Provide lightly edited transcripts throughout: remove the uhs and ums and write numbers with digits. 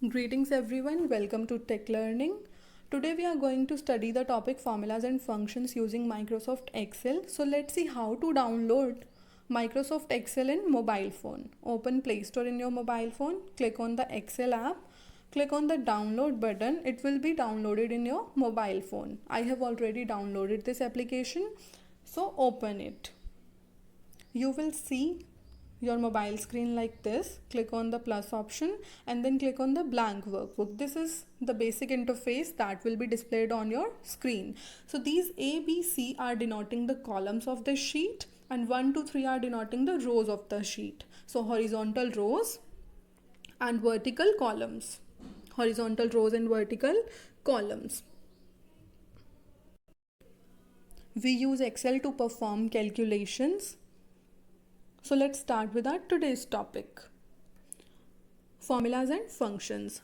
Greetings everyone, welcome to Tech Learning. Today we are going to study the topic formulas and functions using Microsoft Excel. So let's see how to download Microsoft Excel in mobile phone. Open Play Store in your mobile phone, click on the Excel app, click on the download button. It will be downloaded in your mobile phone. I have already downloaded this application, so open it. You will see your mobile screen like this. Click on the plus option and then click on the blank workbook. This is the basic interface that will be displayed on your screen. So these A, B, C are denoting the columns of the sheet and 1, 2, 3 are denoting the rows of the sheet. So horizontal rows and vertical columns. Horizontal rows and vertical columns. We use Excel to perform calculations. So let's start with our today's topic, formulas and functions.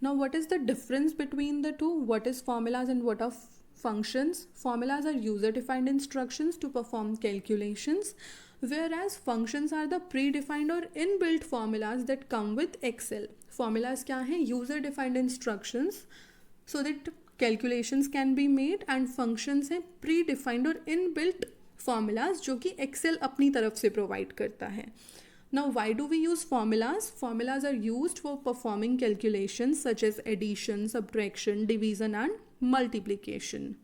Now what is the difference between the two? What is formulas and what are functions? Formulas are user-defined instructions to perform calculations, whereas functions are the predefined or inbuilt formulas that come with Excel. Formulas क्या हैं? User-defined instructions so that calculations can be made, and functions हैं predefined और inbuilt formulas जो कि Excel अपनी तरफ से provide करता है. Now why do we use formulas? Formulas are used for performing calculations such as addition, subtraction, division and multiplication.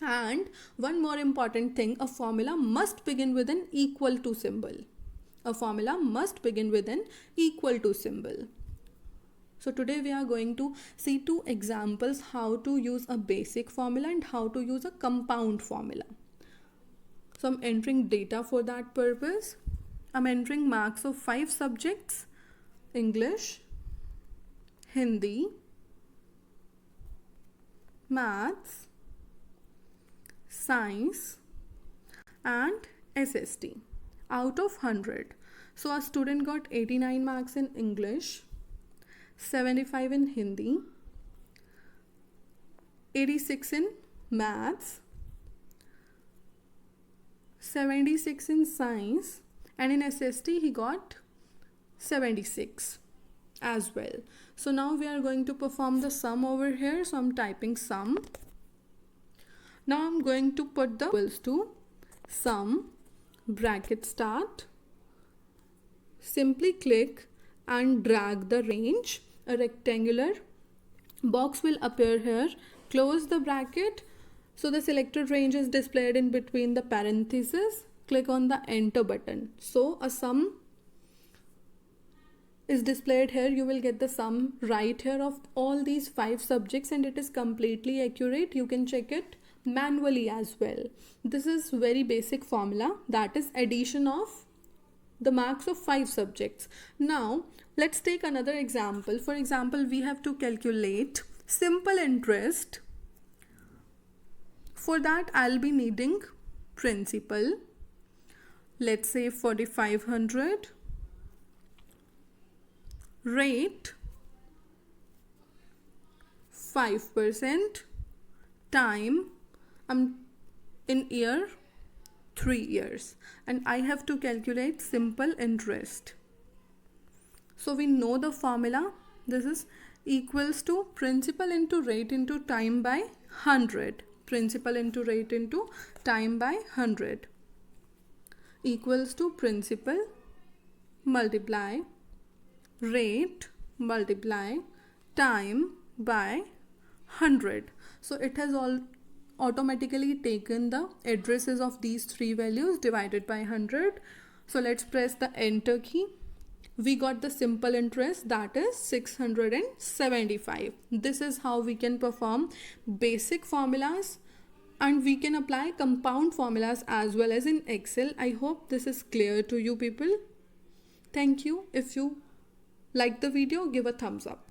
And one more important thing, a formula must begin with an equal to symbol. A formula must begin with an equal to symbol. So today we are going to see two examples how to use a basic formula and how to use a compound formula. So I'm entering data for that purpose. I'm entering marks of 5 subjects: English, Hindi, Maths, Science and SST out of 100. So a student got 89 marks in English, 75 in Hindi, 86 in Maths, 76 in Science, and in SST he got 76 as well. So now we are going to perform the sum over here. So I'm typing sum. Now I'm going to put the equals to sum, bracket start. Simply click and drag the range. A rectangular box will appear here. Close the bracket. So the selected range is displayed in between the parentheses. Click on the enter button. So a sum is displayed here. You will get the sum right here of all these 5 subjects and it is completely accurate. You can check it manually as well. This is very basic formula, that is addition of the marks of 5 subjects. Now let's take another example. For example, we have to calculate simple interest. For that, I'll be needing principal. Let's say 4,500. Rate 5%. Time in year 3 years. And I have to calculate simple interest. So we know the formula. This is equals to principal into rate into time by 100. Principal into rate into time by 100 equals to principal multiply rate multiply time by 100. So it has all automatically taken the addresses of these 3 values divided by 100. So let's press the enter key. We got the simple interest, that is 675. This is how we can perform basic formulas and we can apply compound formulas as well as in Excel. I hope this is clear to you people. Thank you. If you like the video, give a thumbs up.